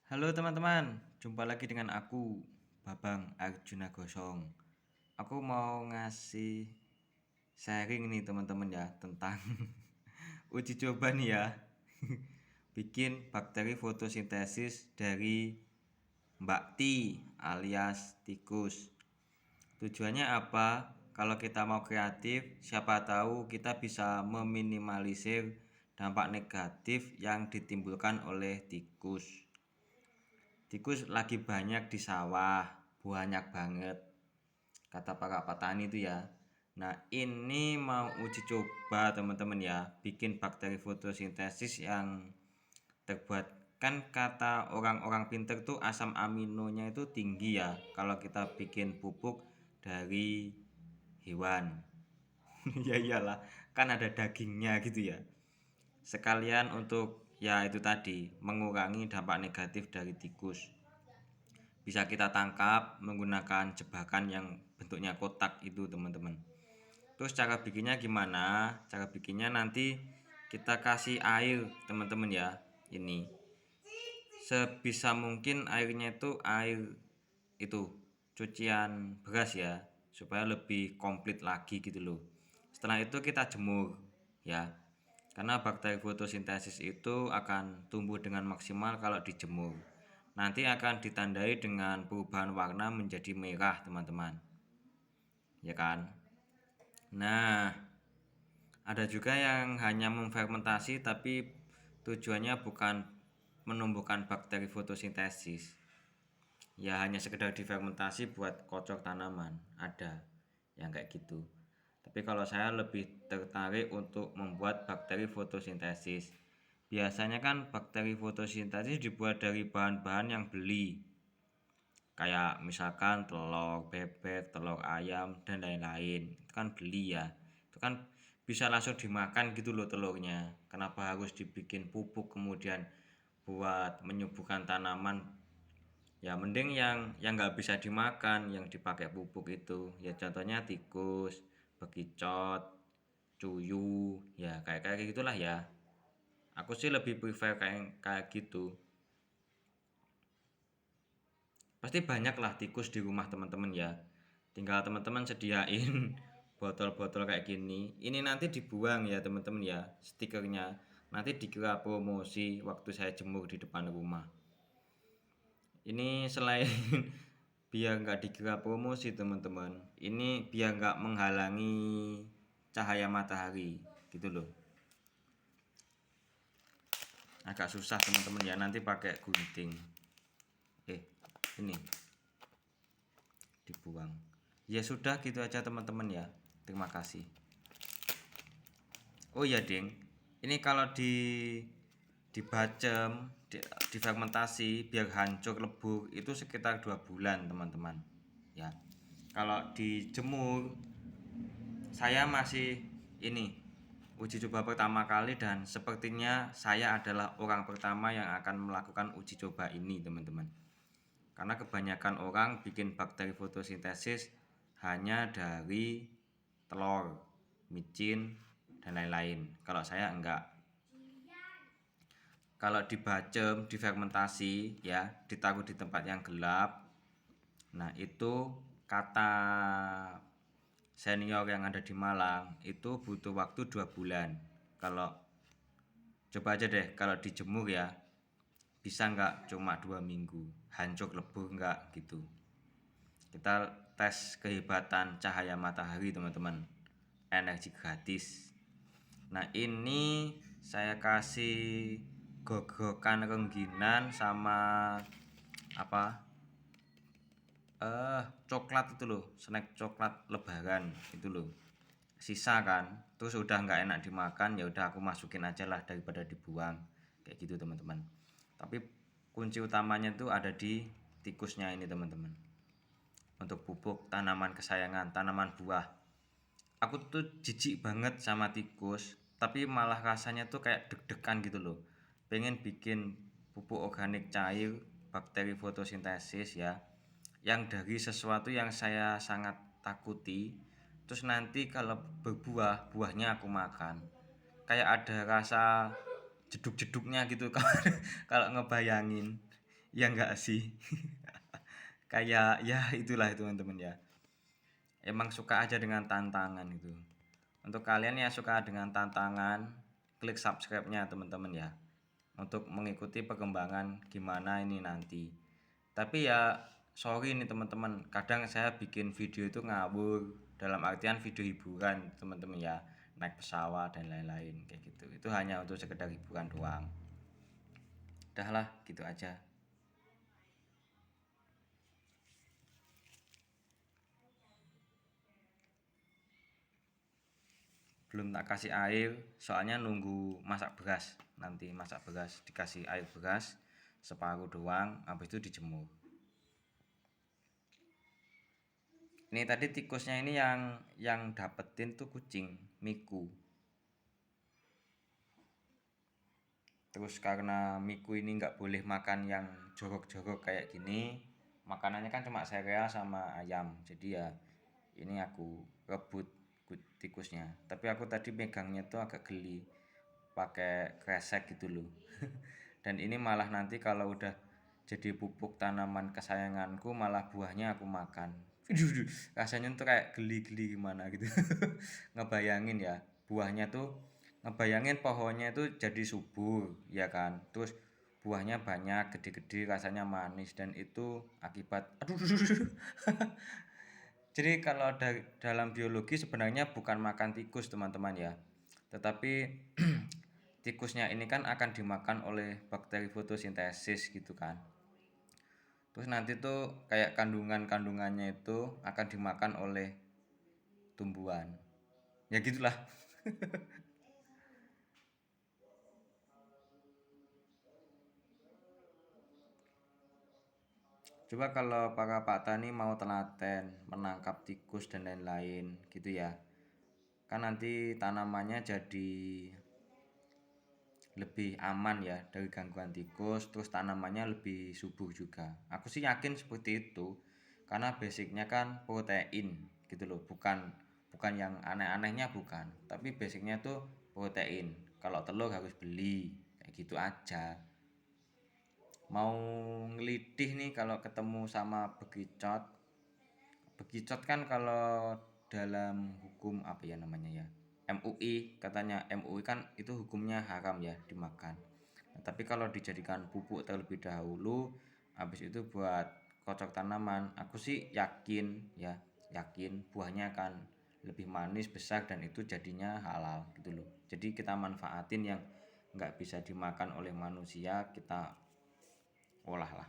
Halo teman-teman, jumpa lagi dengan aku, Babang Arjuna Gosong. Aku mau ngasih sharing nih teman-teman ya tentang uji coba nih ya. Bikin bakteri fotosintesis dari Mbak T alias tikus. Tujuannya apa? Kalau kita mau kreatif, siapa tahu kita bisa meminimalisir dampak negatif yang ditimbulkan oleh tikus. Tikus lagi banyak di sawah, banyak banget kata para petani itu ya. Nah, ini mau uji coba teman-teman ya, bikin bakteri fotosintesis yang terbuat, kan kata orang-orang pinter tuh asam aminonya itu tinggi ya kalau kita bikin pupuk dari hewan. Ya iyalah, kan ada dagingnya gitu ya. Sekalian untuk ya itu tadi, mengurangi dampak negatif dari tikus. Bisa kita tangkap menggunakan jebakan yang bentuknya kotak itu teman-teman. Terus cara bikinnya gimana? Cara bikinnya nanti kita kasih air teman-teman ya. Ini sebisa mungkin airnya itu air itu cucian beras ya, supaya lebih komplit lagi gitu loh. Setelah itu kita jemur ya, karena bakteri fotosintesis itu akan tumbuh dengan maksimal kalau dijemur. Nanti akan ditandai dengan perubahan warna menjadi merah teman-teman, ya kan. Nah, ada juga yang hanya memfermentasi tapi tujuannya bukan menumbuhkan bakteri fotosintesis, ya hanya sekedar difermentasi buat kocok tanaman. Ada yang kayak gitu, tapi kalau saya lebih tertarik untuk membuat bakteri fotosintesis. Biasanya kan bakteri fotosintesis dibuat dari bahan-bahan yang beli, kayak misalkan telur bebek, telur ayam, dan lain-lain. Itu kan beli ya, itu kan bisa langsung dimakan gitu loh telurnya. Kenapa harus dibikin pupuk kemudian buat menyuburkan tanaman? Ya mending yang nggak bisa dimakan, yang dipakai pupuk itu ya, contohnya tikus, bekicot, cuyu, ya kayak kayak gitulah ya. Aku sih lebih prefer kayak kayak gitu. Pasti banyak lah tikus di rumah teman-teman ya. Tinggal teman-teman sediain botol-botol kayak gini. Ini nanti dibuang ya teman-teman ya, stikernya. Nanti dikira promosi waktu saya jemur di depan rumah. Ini selain biar nggak dikira promosi teman-teman, ini biar nggak menghalangi cahaya matahari gitu loh. Agak susah teman-teman ya, nanti pakai gunting. Ini dibuang. Ya sudah gitu aja teman-teman ya. Terima kasih. Oh iya ding, ini kalau dibacem, difermentasi biar hancur lebur itu sekitar 2 bulan teman-teman. Ya, kalau dijemur, saya masih ini uji coba pertama kali, dan sepertinya saya adalah orang pertama yang akan melakukan uji coba ini teman-teman. Karena kebanyakan orang bikin bakteri fotosintesis hanya dari telur, micin, dan lain-lain. Kalau saya enggak. Kalau dibacem, difermentasi ya, ditaruh di tempat yang gelap. Nah, itu kata senior yang ada di Malang itu butuh waktu 2 bulan. Kalau coba aja deh kalau dijemur ya, bisa nggak cuma 2 minggu hancur lebur nggak gitu. Kita tes kehebatan cahaya matahari teman-teman, energi gratis. Nah, ini saya kasih gogokan rengginan sama apa, coklat itu loh, snack coklat lebaran itu loh, sisa kan, terus udah nggak enak dimakan, ya udah aku masukin aja lah daripada dibuang kayak gitu teman-teman. Tapi kunci utamanya tuh ada di tikusnya ini teman-teman, untuk pupuk tanaman kesayangan, tanaman buah. Aku tuh jijik banget sama tikus, tapi malah rasanya tuh kayak deg-degan gitu loh. Pengen bikin pupuk organik cair bakteri fotosintesis ya, yang dari sesuatu yang saya sangat takuti. Terus nanti kalau berbuah, buahnya aku makan, kayak ada rasa jeduk-jeduknya gitu kalau ngebayangin. Ya enggak sih. Kayak ya itulah teman-teman ya. Emang suka aja dengan tantangan itu. Untuk kalian yang suka dengan tantangan, klik subscribe-nya teman-teman ya. Untuk mengikuti perkembangan gimana ini nanti. Tapi ya sorry nih teman-teman, kadang saya bikin video itu ngawur, dalam artian video hiburan teman-teman ya, naik pesawat dan lain-lain kayak gitu. Itu hanya untuk sekedar hiburan doang. Udahlah gitu aja. Belum tak kasih air, soalnya nunggu masak beras. Nanti masak beras dikasih air beras separuh doang, habis itu dijemur. Ini tadi tikusnya ini yang dapetin tuh kucing Miku. Terus karena Miku ini nggak boleh makan yang jorok-jorok kayak gini, makanannya kan cuma sereal sama ayam. Jadi ya ini aku rebut tikusnya. Tapi aku tadi megangnya tuh agak geli, pakai kresek gitu loh. Dan ini malah nanti kalau udah jadi pupuk tanaman kesayanganku, malah buahnya aku makan. Rasanya tuh kayak geli-geli gimana gitu. Ngebayangin ya, buahnya tuh, ngebayangin pohonnya itu jadi subur ya kan, terus buahnya banyak gede-gede, rasanya manis, dan itu akibat aduh. Jadi kalau dalam biologi sebenarnya bukan makan tikus teman-teman ya, tetapi tikusnya ini kan akan dimakan oleh bakteri fotosintesis gitu kan. Terus nanti tuh kayak kandungannya itu akan dimakan oleh tumbuhan. Ya gitulah. Coba kalau para petani mau telaten menangkap tikus dan lain-lain gitu ya. Kan nanti tanamannya jadi lebih aman ya dari gangguan tikus, terus tanamannya lebih subur juga. Aku sih yakin seperti itu. Karena basicnya kan protein gitu loh, bukan bukan yang aneh-anehnya bukan, tapi basicnya tuh protein. Kalau telur harus beli kayak gitu aja. Mau ngelidih nih kalau ketemu sama bekicot. Bekicot kan kalau dalam hukum apa ya namanya ya, MUI, katanya MUI kan itu hukumnya haram ya dimakan. Nah, tapi kalau dijadikan pupuk terlebih dahulu, habis itu buat kocok tanaman, aku sih yakin ya, yakin buahnya akan lebih manis, besar, dan itu jadinya halal gitu loh. Jadi kita manfaatin yang nggak bisa dimakan oleh manusia, kita olah lah.